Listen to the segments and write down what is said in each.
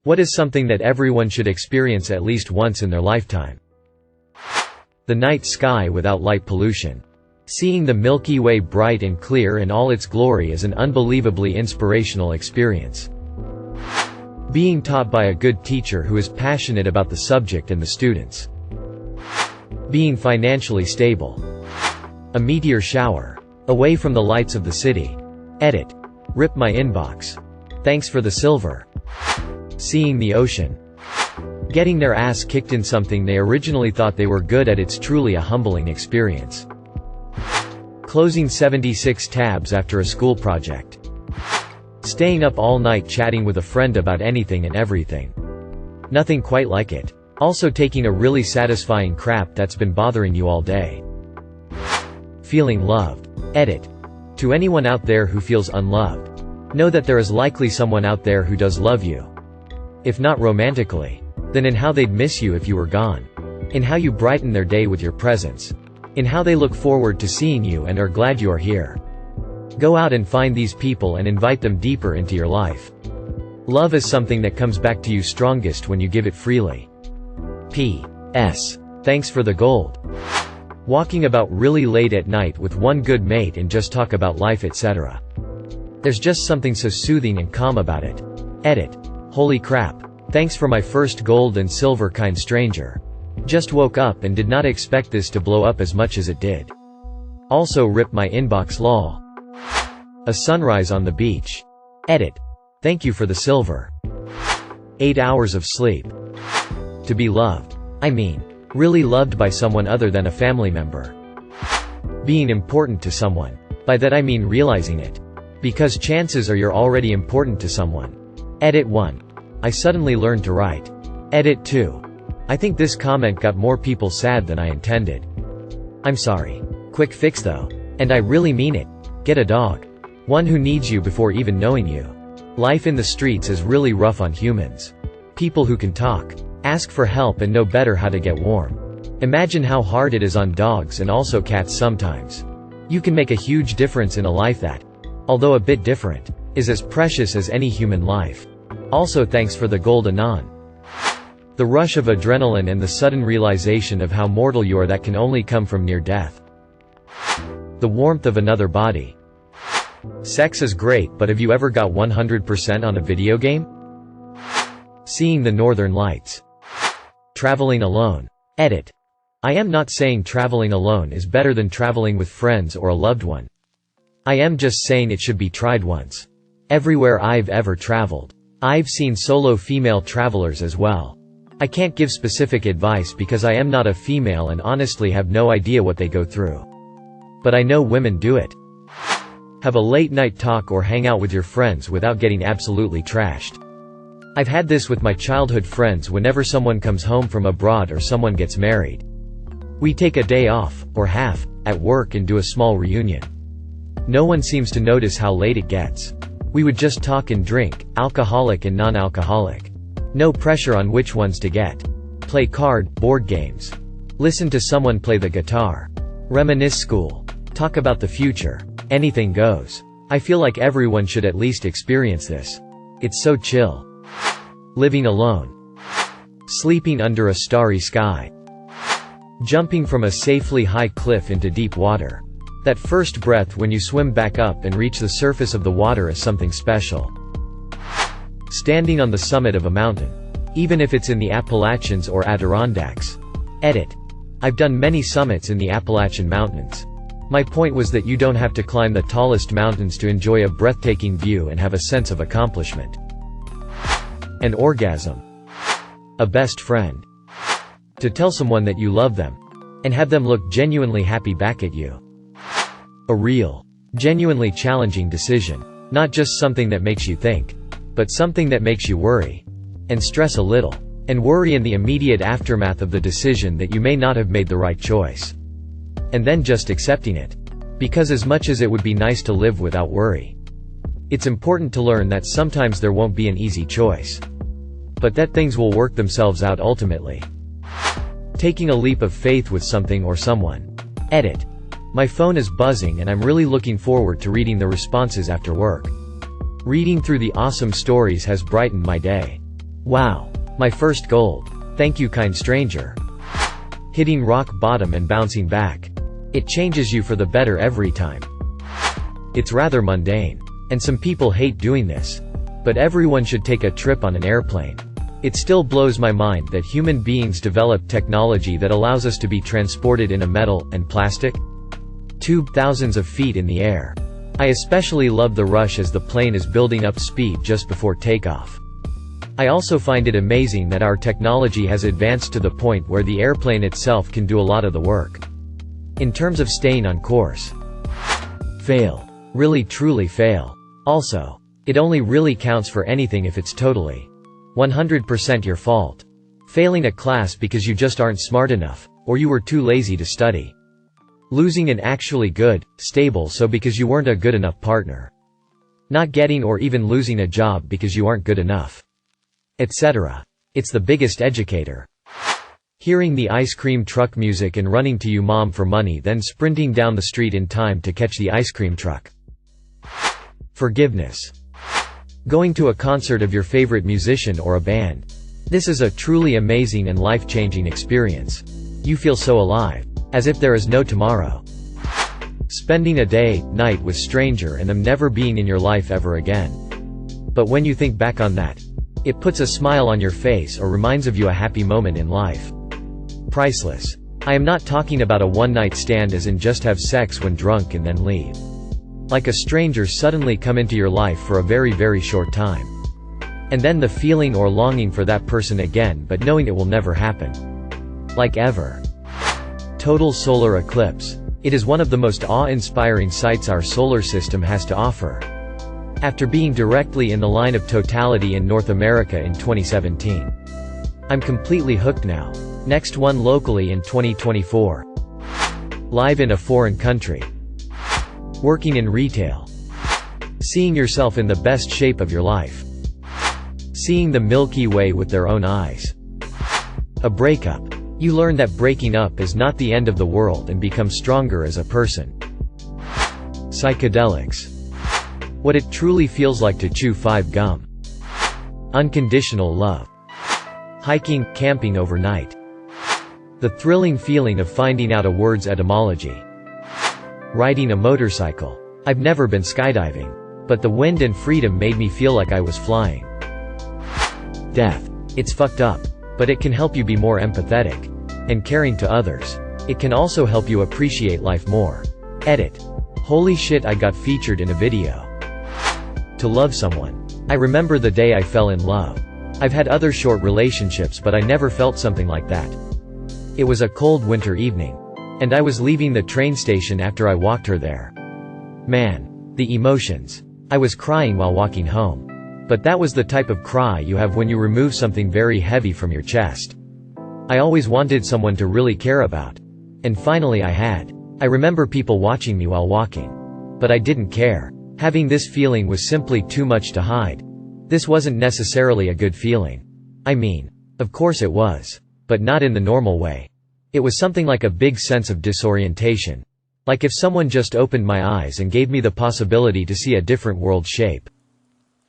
What is something that everyone should experience at least once in their lifetime? The night sky without light pollution. Seeing the Milky Way bright and clear in all its glory is an unbelievably inspirational experience. Being taught by a good teacher who is passionate about the subject and the students. Being financially stable. A meteor shower. Away from the lights of the city. Edit. Rip my inbox. Thanks for the silver. Seeing the ocean. Getting their ass kicked in something they originally thought they were good at. It's truly a humbling experience. Closing 76 tabs after a school project. Staying up all night chatting with a friend about anything and everything. Nothing quite like it. Also taking a really satisfying crap that's been bothering you all day. Feeling loved. Edit. To anyone out there who feels unloved, know that there is likely someone out there who does love you. If not romantically, then in how they'd miss you if you were gone. In how you brighten their day with your presence. In how they look forward to seeing you and are glad you are here. Go out and find these people and invite them deeper into your life. Love is something that comes back to you strongest when you give it freely. P.S. Thanks for the gold. Walking about really late at night with one good mate and just talk about life, etc. There's just something so soothing and calm about it. Edit. Holy crap. Thanks for my first gold and silver, kind stranger. Just woke up and did not expect this to blow up as much as it did. Also rip my inbox lol. A sunrise on the beach. Edit. Thank you for the silver. 8 hours of sleep. To be loved. I mean, really loved by someone other than a family member. Being important to someone. By that I mean realizing it. Because chances are you're already important to someone. Edit 1. I suddenly learned to write. Edit 2. I think this comment got more people sad than I intended. I'm sorry. Quick fix though. And I really mean it. Get a dog. One who needs you before even knowing you. Life in the streets is really rough on humans. People who can talk, ask for help and know better how to get warm. Imagine how hard it is on dogs and also cats sometimes. You can make a huge difference in a life that, although a bit different, is as precious as any human life. Also thanks for the gold anon. The rush of adrenaline and the sudden realization of how mortal you are that can only come from near death. The warmth of another body. Sex is great, but have you ever got 100% on a video game? Seeing the northern lights. Traveling alone. Edit. I am not saying traveling alone is better than traveling with friends or a loved one. I am just saying it should be tried once. Everywhere I've ever traveled, I've seen solo female travelers as well. I can't give specific advice because I am not a female and honestly have no idea what they go through. But I know women do it. Have a late night talk or hang out with your friends without getting absolutely trashed. I've had this with my childhood friends whenever someone comes home from abroad or someone gets married. We take a day off, or half, at work and do a small reunion. No one seems to notice how late it gets. We would just talk and drink, alcoholic and non-alcoholic. No pressure on which ones to get. Play board games. Listen to someone play the guitar. Reminisce school. Talk about the future. Anything goes. I feel like everyone should at least experience this. It's so chill. Living alone. Sleeping under a starry sky. Jumping from a safely high cliff into deep water. That first breath when you swim back up and reach the surface of the water is something special. Standing on the summit of a mountain. Even if it's in the Appalachians or Adirondacks. Edit. I've done many summits in the Appalachian Mountains. My point was that you don't have to climb the tallest mountains to enjoy a breathtaking view and have a sense of accomplishment. An orgasm. A best friend. To tell someone that you love them. And have them look genuinely happy back at you. A real, genuinely challenging decision. Not just something that makes you think. But something that makes you worry. And stress a little. And worry in the immediate aftermath of the decision that you may not have made the right choice. And then just accepting it. Because as much as it would be nice to live without worry, it's important to learn that sometimes there won't be an easy choice. But that things will work themselves out ultimately. Taking a leap of faith with something or someone. Edit. My phone is buzzing and I'm really looking forward to reading the responses after work. Reading through the awesome stories has brightened my day. Wow. My first gold. Thank you, kind stranger. Hitting rock bottom and bouncing back. It changes you for the better every time. It's rather mundane. And some people hate doing this. But everyone should take a trip on an airplane. It still blows my mind that human beings develop technology that allows us to be transported in a metal and plastic tube thousands of feet in the air. I especially love the rush as the plane is building up speed just before takeoff. I also find it amazing that our technology has advanced to the point where the airplane itself can do a lot of the work. In terms of staying on course. Fail. Really truly fail. Also, it only really counts for anything if it's totally 100% your fault. Failing a class because you just aren't smart enough, or you were too lazy to study. Losing an actually good, stable so because you weren't a good enough partner. Not getting or even losing a job because you aren't good enough. Etc. It's the biggest educator. Hearing the ice cream truck music and running to you mom for money, then sprinting down the street in time to catch the ice cream truck. Forgiveness. Going to a concert of your favorite musician or a band. This is a truly amazing and life-changing experience. You feel so alive. As if there is no tomorrow. Spending a day, night with stranger and them never being in your life ever again. But when you think back on that, it puts a smile on your face or reminds of you a happy moment in life. Priceless. I am not talking about a one-night stand as in just have sex when drunk and then leave. Like a stranger suddenly come into your life for a very very short time. And then the feeling or longing for that person again but knowing it will never happen. Like ever. Total solar eclipse. It is one of the most awe-inspiring sights our solar system has to offer. After being directly in the line of totality in North America in 2017. I'm completely hooked now. Next one locally in 2024. Live in a foreign country. Working in retail. Seeing yourself in the best shape of your life. Seeing the Milky Way with their own eyes. A breakup. You learn that breaking up is not the end of the world and become stronger as a person. Psychedelics. What it truly feels like to chew 5 gum. Unconditional love. Hiking, camping overnight. The thrilling feeling of finding out a word's etymology. Riding a motorcycle. I've never been skydiving. But the wind and freedom made me feel like I was flying. Death. It's fucked up. But it can help you be more empathetic. And caring to others. It can also help you appreciate life more. Edit. Holy shit, I got featured in a video. To love someone. I remember the day I fell in love. I've had other short relationships but I never felt something like that. It was a cold winter evening. And I was leaving the train station after I walked her there. Man. The emotions. I was crying while walking home. But that was the type of cry you have when you remove something very heavy from your chest. I always wanted someone to really care about. And finally I had. I remember people watching me while walking. But I didn't care. Having this feeling was simply too much to hide. This wasn't necessarily a good feeling. I mean, of course it was. But not in the normal way. It was something like a big sense of disorientation. Like if someone just opened my eyes and gave me the possibility to see a different world shape.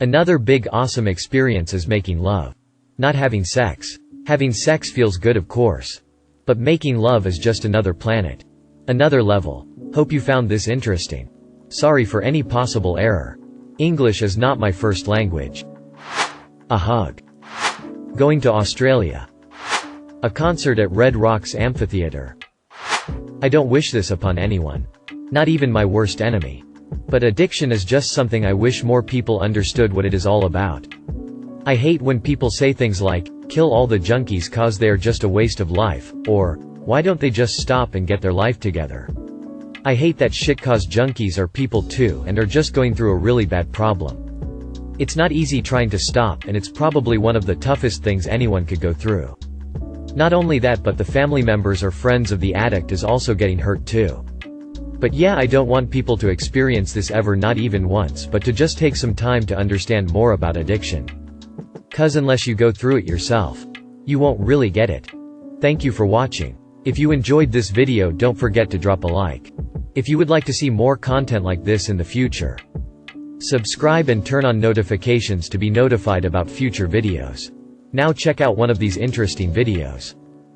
Another big awesome experience is making love. Not having sex. Having sex feels good of course. But making love is just another planet. Another level. Hope you found this interesting. Sorry for any possible error. English is not my first language. A hug. Going to Australia. A concert at Red Rocks Amphitheatre. I don't wish this upon anyone. Not even my worst enemy. But addiction is just something I wish more people understood what it is all about. I hate when people say things like, kill all the junkies cause they are just a waste of life, or, why don't they just stop and get their life together? I hate that shit cause junkies are people too and are just going through a really bad problem. It's not easy trying to stop and it's probably one of the toughest things anyone could go through. Not only that but the family members or friends of the addict is also getting hurt too. But yeah, I don't want people to experience this ever, not even once, but to just take some time to understand more about addiction. 'Cause unless you go through it yourself, you won't really get it. Thank you for watching. If you enjoyed this video, don't forget to drop a like. If you would like to see more content like this in the future, subscribe and turn on notifications to be notified about future videos. Now check out one of these interesting videos.